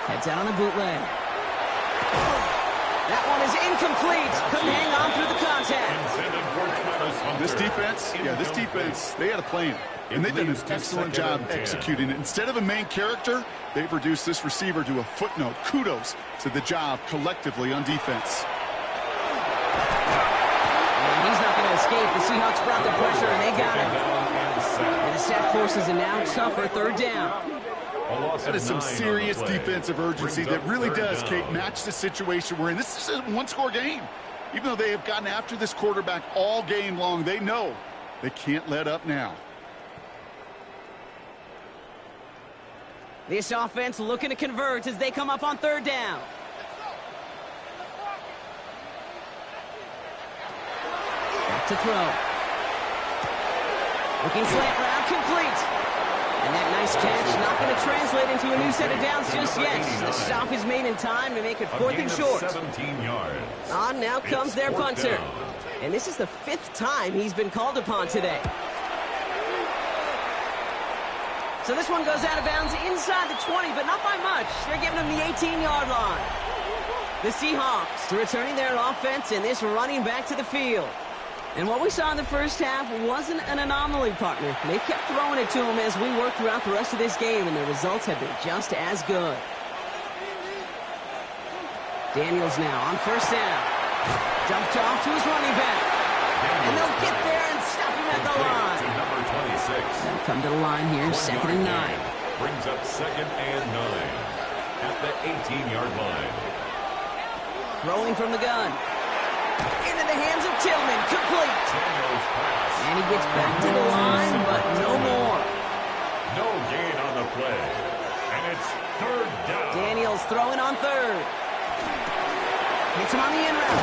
Heads out on the bootleg. That one is incomplete. Couldn't hang on through the contact. This defense, they had a plan. And they've done an excellent job executing it. Instead of a main character, they've reduced this receiver to a footnote. Kudos to the job collectively on defense. And he's not going to escape. The Seahawks brought the pressure, and they got him. And the sack forces a now tougher third down. That is some serious defensive urgency that really does, Kate, match the situation we're in. This is a one-score game. Even though they have gotten after this quarterback all game long, they know they can't let up now. This offense looking to convert as they come up on third down. Back to throw. Looking slant route, complete. And that nice catch not going to translate into a new set of downs just yet. The stop is made in time to make it 4th and short. 17 yards. On now comes their punter. And this is the 5th time he's been called upon today. So this one goes out of bounds inside the 20, but not by much. They're giving him the 18-yard line. The Seahawks returning their offense and this running back to the field. And what we saw in the first half wasn't an anomaly, partner. They kept throwing it to him as we worked throughout the rest of this game, and the results have been just as good. Daniels now on first down. Dumped off to his running back. And they'll get there and stop him at the line. Number 26. They'll come to the line here, 2nd and 9. Brings up 2nd and 9 at the 18-yard line. Throwing from the gun. Into the hands of Tillman, complete. And he gets back to the line, but no more. No gain on the play. And it's 3rd down. Daniels throwing on 3rd. Hits him on the in route.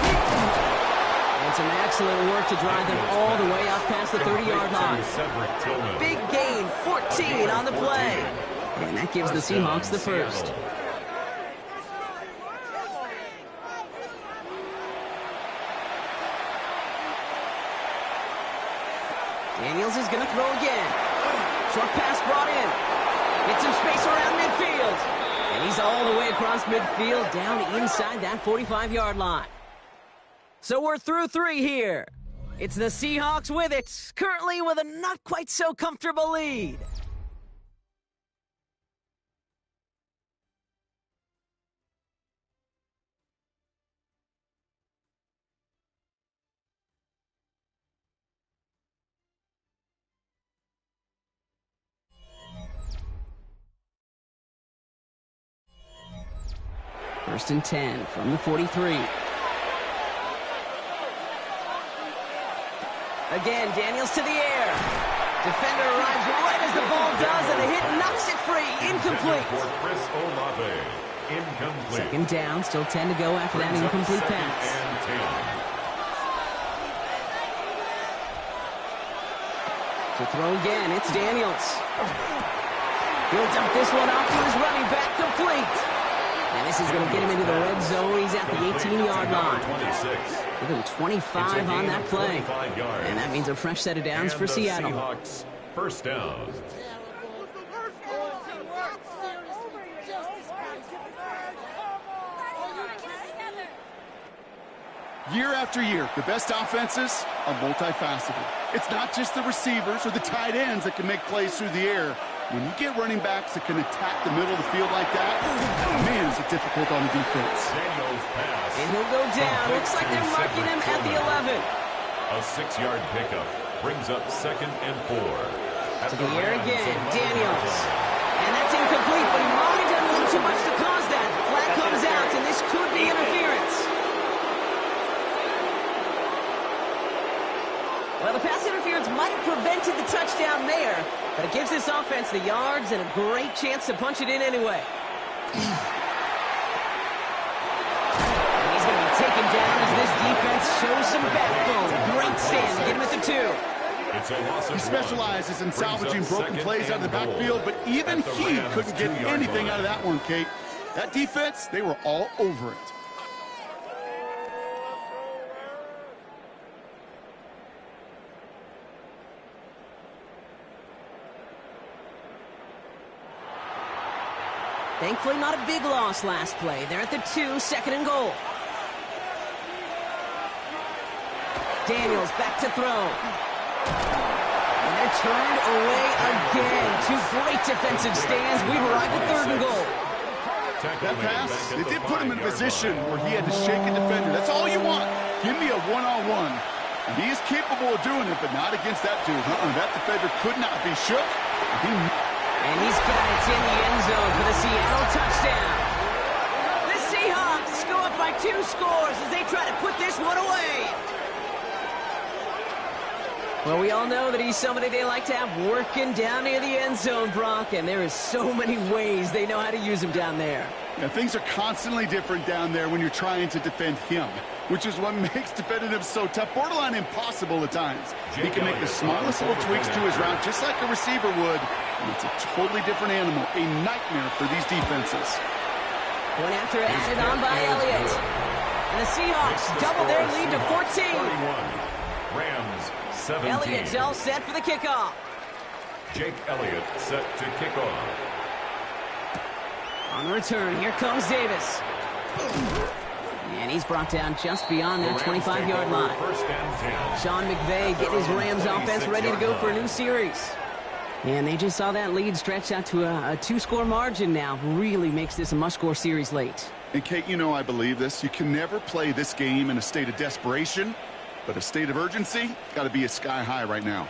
And some excellent work to drive them all the way up past the 30-yard line. Big gain, 14 on the play. And that gives the Seahawks the first. Daniels is going to throw again. Short pass brought in. Gets some space around midfield. And he's all the way across midfield down inside that 45-yard line. So we're through 3 here. It's the Seahawks with it, currently with a not quite so comfortable lead. First and 10 from the 43. Again, Daniels to the air. Defender arrives right as the ball does, and the hit knocks it free. Incomplete. For Chris Olave. Incomplete. 2nd down, still 10 to go after that incomplete pass. To throw again, it's Daniels. He'll dump this one off to his running back, complete. And this is going to get him into the red zone. He's at the 18-yard line. Give him 25 on that play. And that means a fresh set of downs for Seattle. Seahawks, first down. Year after year, the best offenses are multifaceted. It's not just the receivers or the tight ends that can make plays through the air. When you get running backs that can attack the middle of the field like that, man, is it difficult on the defense. And he'll go down. Looks like they're marking him at the 11. A 6-yard pickup brings up 2nd and 4. To the air again, Daniels. And that's incomplete, but he probably doesn't leave too much to cause that. Flag comes out, and this could be interference. Well, the pass interference might have prevented the touchdown there, but it gives this offense the yards and a great chance to punch it in anyway. He's going to be taken down as this defense shows some backbone. Great stand, get him at the 2. He specializes in salvaging broken plays out of the backfield, but even he couldn't get anything out of that one, Kate. That defense, they were all over it. Thankfully, not a big loss last play. They're at the 2, 2nd and goal. Daniels back to throw. And they're turned away again. Two great defensive stands. We've arrived at 3rd and goal. That pass, it did put him in a position where he had to shake a defender. That's all you want. Give me a one-on-one. And he is capable of doing it, but not against that dude. That defender could not be shook. And he's got it in the end zone for the Seattle touchdown. The Seahawks go up by 2 scores as they try to put this one away. Well, we all know that he's somebody they like to have working down near the end zone, Brock, and there is so many ways they know how to use him down there. Yeah, things are constantly different down there when you're trying to defend him, which is what makes defending him so tough, borderline impossible at times. He can make the smallest little tweaks to his route just like a receiver would, and it's a totally different animal, a nightmare for these defenses. One after added on by Elliott. And the Seahawks double their lead to 14. 31. Rams 17. Elliott's all set for the kickoff. Jake Elliott set to kick off. On the return, here comes Davis. And he's brought down just beyond that 25-yard line. First and 10. Sean McVay getting his Rams offense ready to go for a new series. And they just saw that lead stretch out to a 2-score margin now. Really makes this a must-score series late. And Kate, you know I believe this. You can never play this game in a state of desperation, but a state of urgency got to be a sky high right now.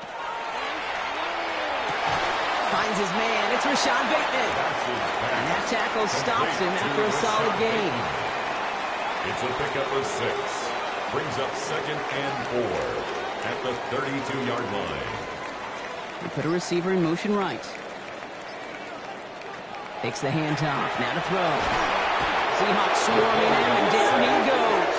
Finds his man. It's Rashad Bateman. And that tackle stops him after a solid gain. It's a pickup of 6. Brings up 2nd and 4 at the 32-yard line. They put a receiver in motion right. Takes the handoff. Now to throw. Seahawks swarming him, and down he goes.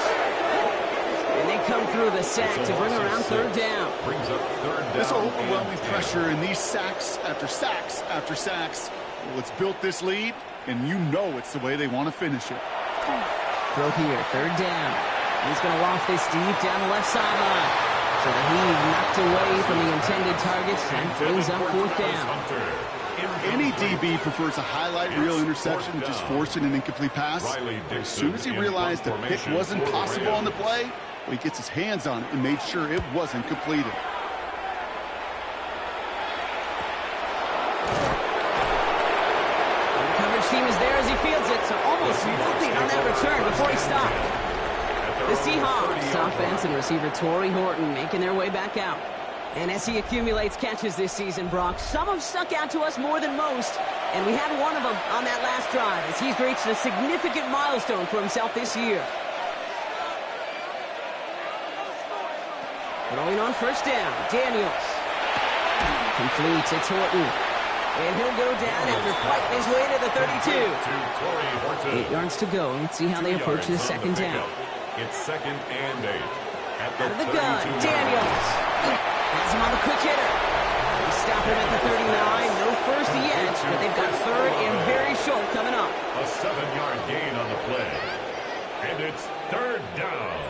And they come through the sack to bring around 3rd down. Brings up 3rd down. This overwhelming pressure and these sacks after sacks after sacks. Well, it's built this lead, and you know it's the way they want to finish it. Throw here, 3rd down. He's going to loft this deep down the left sideline. So the heave knocked away from the intended targets and brings up 4th down. Any DB prefers a highlight reel interception to just forcing an incomplete pass. As soon as he realized the pick wasn't possible on the play, well, he gets his hands on it and made sure it wasn't completed. The coverage team is there as he fields it, so almost nothing on that return before he stopped. The Seahawks offense and receiver Torrey Horton making their way back out. And as he accumulates catches this season, Brock, some have stuck out to us more than most, and we had one of them on that last drive as he's reached a significant milestone for himself this year. Throwing on 1st down, Daniels. Completes, it's Horton. And he'll go down after fighting his way to the 32. 8 yards to go. Let's see how they approach the 2nd down. It's 2nd and 8. Out of the gun, Daniels. Has him on the quick hitter. They stop him at the 39. No first yet, but they've got 3rd and very short coming up. A 7-yard gain on the play. And it's 3rd down.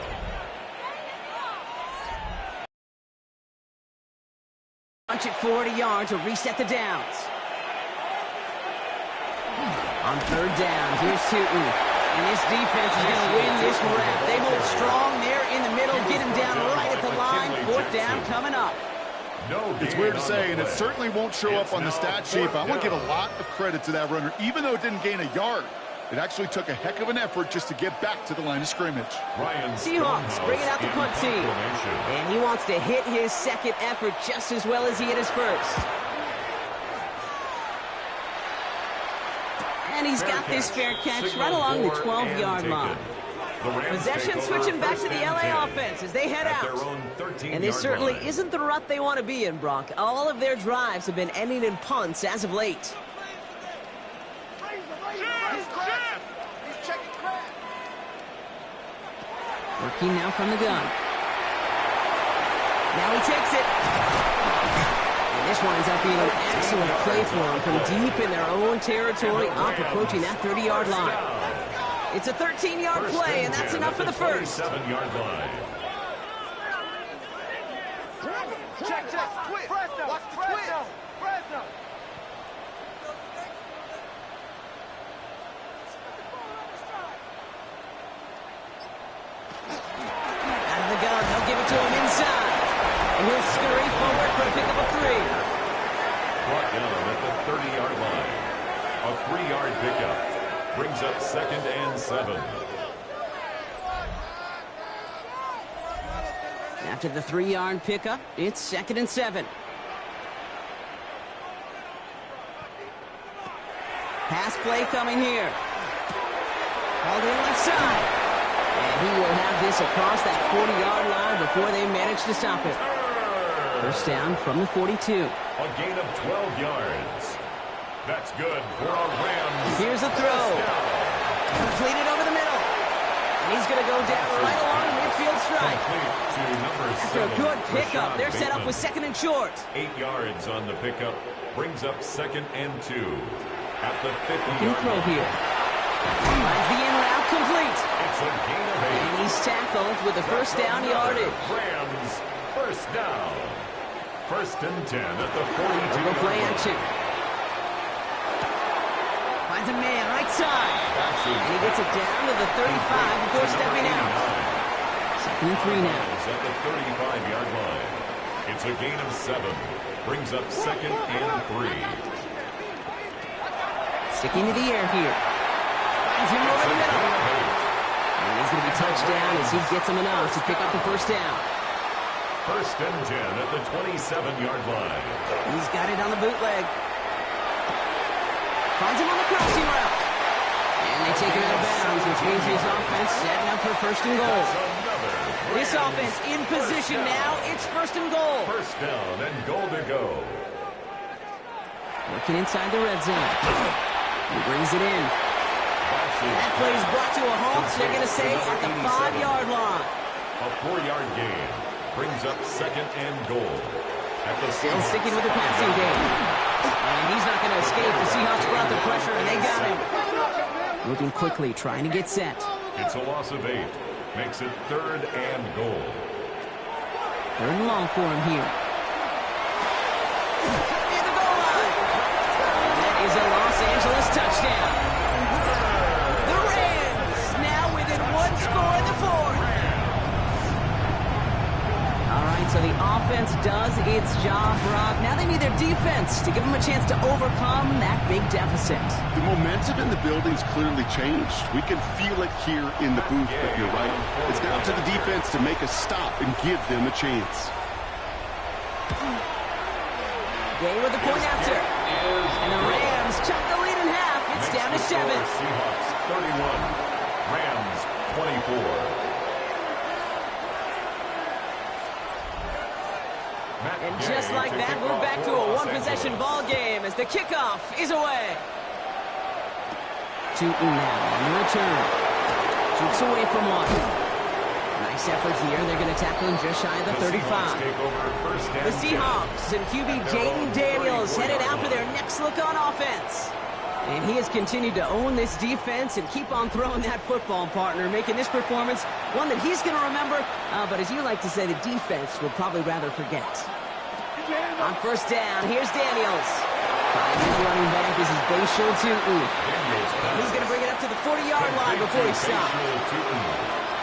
Punch at 40 yards to reset the downs. On 3rd down, here's Tootin. And this defense is going to win this rep. They hold strong there in the middle, get him down right at the line. 4th down coming up. It's weird to say, and it certainly won't show up on the stat sheet, but I want to give a lot of credit to that runner. Even though it didn't gain a yard, it actually took a heck of an effort just to get back to the line of scrimmage. Seahawks bringing out the punt team. And he wants to hit his 2nd effort just as well as he hit his 1st. And he's got this fair catch right along the 12-yard line. Possession switching back to the LA offense as they head out. And this certainly isn't the rut they want to be in, Brock. All of their drives have been ending in punts as of late. Working now from the gun. Now he takes it. And this winds up being an excellent play for him from deep in their own territory, up approaching that 30-yard line. It's a 13-yard play, and that's enough for the 1st. 7-yard line. Check, twist. Watch the twist. Out of the gun, they'll give it to him inside. 3-yard pickup. Brings up 2nd and 7. After the 3-yard pickup, it's 2nd and 7. Pass play coming here. Called in left side. And he will have this across that 40-yard line before they manage to stop it. First down from the 42. A gain of 12 yards. That's good for a Rams. Here's a throw. Completed over the middle. And he's going to go down right along the midfield strike. After a good pickup, they're set up with 2nd and short. 8 yards on the pickup. Brings up 2nd and 2. At the 50-yard Can throw here. Finds the in route complete. It's a gain of 8. And he's tackled with the first down yardage. Rams, first down. 1st and 10 at the 42. Double play action. Finds a man right side. And he gets it down to the 35 before stepping out. 2nd and 3 now. At the 35-yard line. It's a gain of 7. Brings up 2nd and 3. Sticking to the air here. Finds him over the middle. And he's going to be touched down as he gets him enough to pick up the first down. 1st and 10 at the 27-yard line. He's got it on the bootleg. Finds him on the crossing route. And they take him out of bounds, which means his offense setting up for 1st and goal. This offense in position now. It's 1st and goal. First down and goal to go. Looking inside the red zone. He brings it in. And that play is brought to a halt, so they're going to say at the 5-yard line. A 4-yard gain. Brings up 2nd and goal. At the Still sticking with the passing game. And he's not going to escape. The Seahawks brought the pressure, and they got him. Moving quickly, trying to get set. It's a loss of 8. Makes it 3rd and goal. 3rd and long for him here. Near the goal line. And that is a Los Angeles touchdown. The Rams now within 1 score in the 4th. All right, so the offense does its job, Rob. Now they need their defense to give them a chance to overcome that big deficit. The momentum in the building's clearly changed. We can feel it here in the booth, but you're right. It's down to the defense to make a stop and give them a chance. Game with the point after. And the Rams chuck the lead in half. It's down to 7. Seahawks 31. Rams 24. And just like that, we're back to a one-possession ball game as the kickoff is away. Tootin now on the return. Shoots away from one. Nice effort here. They're going to tackle him just shy of the 35. The Seahawks and QB Jaden Daniels headed out for their next look on offense. And he has continued to own this defense and keep on throwing that football, partner, making this performance one that he's going to remember. But as you like to say, the defense will probably rather forget. On first down, here's Daniels. Finds his running back. This is Bashir Tootin. And he's going to bring it up to the 40-yard line before he stops.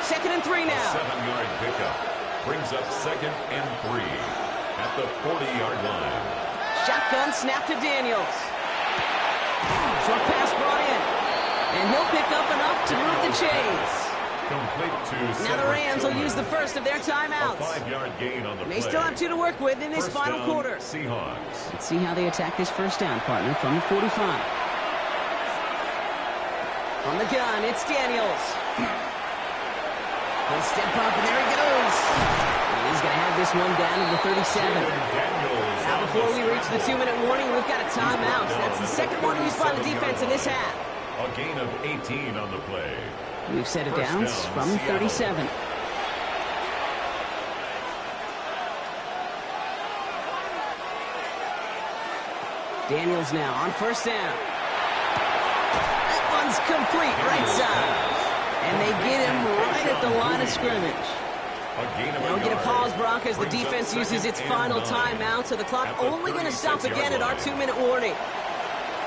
2nd and 3 now. 7-yard pickup. Brings up 2nd and 3 at the 40-yard line. Shotgun snap to Daniels. Short pass brought in. And he'll pick up enough to move the chains. Complete to Now the Rams will use the first of their timeouts. A 5-yard gain on the play. They still have 2 to work with in this First final down, quarter. Seahawks. Let's see how they attack this first down, partner, from the 45. From the gun, it's Daniels. He'll step up, and there he goes. And he's going to have this one down to the 37. Now before we reach the 2-minute warning, we've got a timeout. That's the second one used by the defense in this half. A gain of 18 on the play. We've set it down from 37. Daniels now on first down. That one's complete right side. And they get him right at the line of scrimmage. Now we get a pause, Brock, as the defense uses its final timeout, so the clock only going to stop again at our 2-minute warning.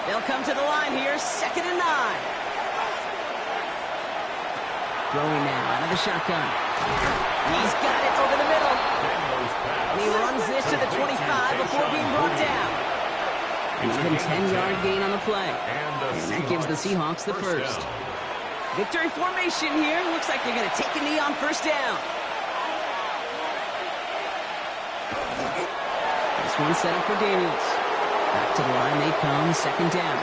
They'll come to the line here, 2nd and 9. Throwing now out of the shotgun. He's got it over the middle. And he runs this to the 25 before being brought down. An even 10-yard gain on the play. And that gives the Seahawks the first. Victory formation here. Looks like they're going to take a knee on first down. This one set up for Daniels. Back to the line they come, second down.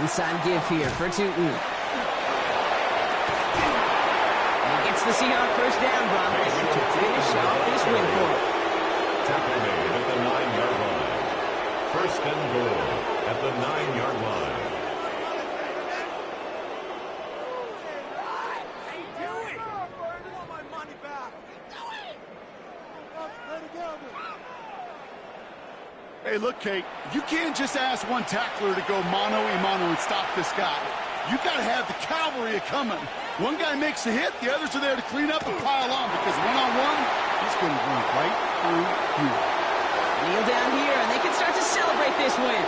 Inside give here for Tootin. And gets the Seahawks first down, Broncos, to finish off this win for him. Tackle made at the 9-yard line. First and goal at the 9-yard line. Hey, look, Kate, you can't just ask one tackler to go mano-a-mano and stop this guy. You got to have the cavalry coming. One guy makes a hit, the others are there to clean up and pile on, because one-on-one, he's going to run right through you. Kneel down here, and they can start to celebrate this win.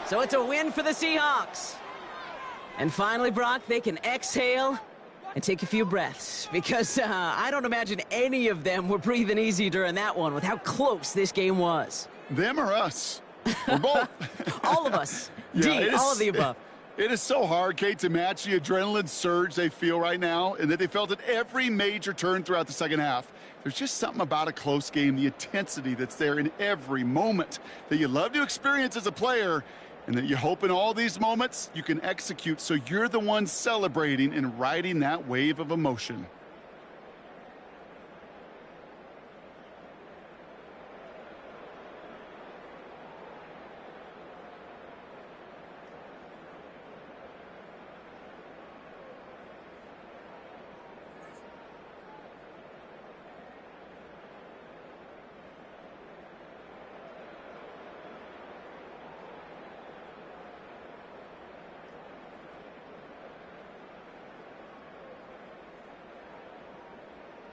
So it's a win for the Seahawks. And finally, Brock, they can exhale and take a few breaths, because I don't imagine any of them were breathing easy during that one with how close this game was. Them or us? We're both. All of us. Yeah, all of the above. It is so hard, Kate, to match the adrenaline surge they feel right now, and that they felt at every major turn throughout the second half. There's just something about a close game, the intensity that's there in every moment that you love to experience as a player, and that you hope in all these moments you can execute so you're the one celebrating and riding that wave of emotion.